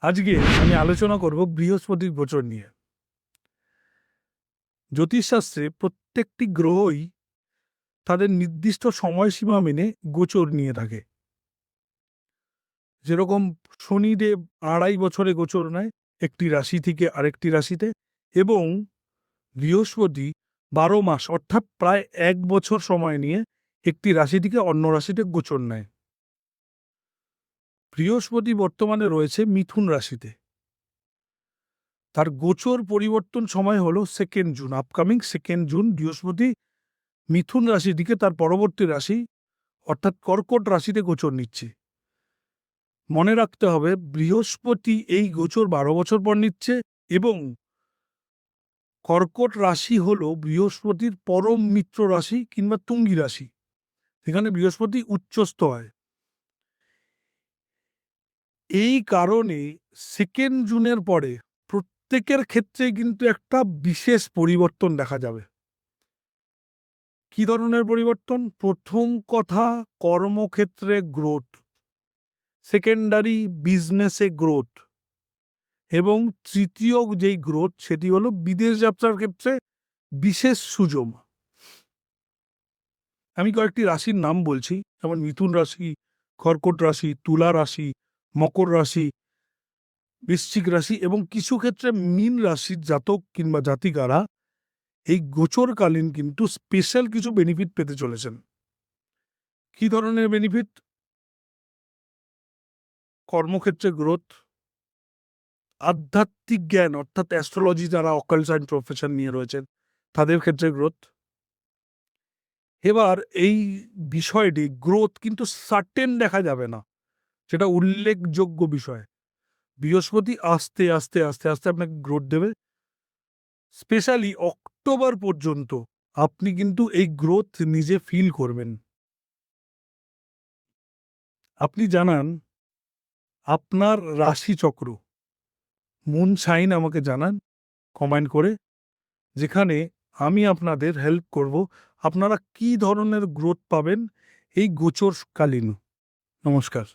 আজকে আমি আলোচনা করব বৃহস্পতির গোচর নিয়ে। জ্যোতিষশাস্ত্রে প্রত্যেকটি গ্রহই তাদের নির্দিষ্ট সময়সীমা মেনে গোচর নিয়ে থাকে। যেরকম শনিদেব ২.৫ বছরে গোচর নেয় একটি রাশি থেকে আরেকটি রাশিতে, এবং বৃহস্পতি ১২ মাস অর্থাৎ প্রায় ১ বছর সময় নিয়ে একটি রাশি থেকে অন্য রাশিতে গোচর নেয়। বৃহস্পতি বর্তমানে রয়েছে মিথুন রাশিতে। তার গোচর পরিবর্তন সময় হলো 2 জুন, আপকামিং 2 জুন বৃহস্পতি মিথুন রাশি থেকে তার পরবর্তী রাশি অর্থাৎ কর্কট রাশিতে গোচর নিচ্ছে। মনে রাখতে হবে বৃহস্পতি এই গোচর 12 বছর পর নিচ্ছে, এবং কর্কট রাশি হলো বৃহস্পতির পরম মিত্র রাশি কিংবা তুঙ্গি রাশি, সেখানে বৃহস্পতি উচ্চস্থ হয়। এই কারণে 2 জুনের পরে প্রত্যেকের ক্ষেত্রে কিন্তু একটা বিশেষ পরিবর্তন দেখা যাবে। কি ধরনের পরিবর্তন? প্রথম কথা, কর্মক্ষেত্রে গ্রোথ, সেকেন্ডারি বিজনেসে গ্রোথ, এবং তৃতীয় যেই গ্রোথ সেটি হলো বিদেশ যাত্রার ক্ষেত্রে বিশেষ সুযোগ। আমি কয়েকটি রাশির নাম বলছি, যেমন মিথুন রাশি, কর্কট রাশি, তুলা রাশি, মকর রাশি, বৃশ্চিক রাশি, এবং কিছু ক্ষেত্রে মীন রাশির জাতক কিংবা জাতিকারা এই গোচরকালীন কিন্তু স্পেশাল কিছু বেনিফিট পেতে চলেছেন। কি ধরনের বেনিফিট? কর্মক্ষেত্রে গ্রোথ, আধ্যাত্মিক জ্ঞান অর্থাৎ অ্যাস্ট্রোলজি, যারা অকাল্ট সায়েন্স প্রফেশন নিয়ে রয়েছেন তাদের ক্ষেত্রে গ্রোথ। এবার এই বিষয়টি গ্রোথ কিন্তু সার্টেন দেখা যাবে না, সেটা উল্লেখযোগ্য বিষয়। বৃহস্পতি আস্তে আস্তে আস্তে আস্তে আপনাকে গ্রোথ দেবে। স্পেশালি অক্টোবর পর্যন্ত আপনি কিন্তু এই গ্রোথ নিজে ফিল করবেন। আপনি জানান আপনার রাশিচক্র, মুন সাইন আমাকে জানান কমেন্ট করে, যেখানে আমি আপনাদের হেল্প করব আপনারা কি ধরনের গ্রোথ পাবেন এই গোচরকালীন। নমস্কার।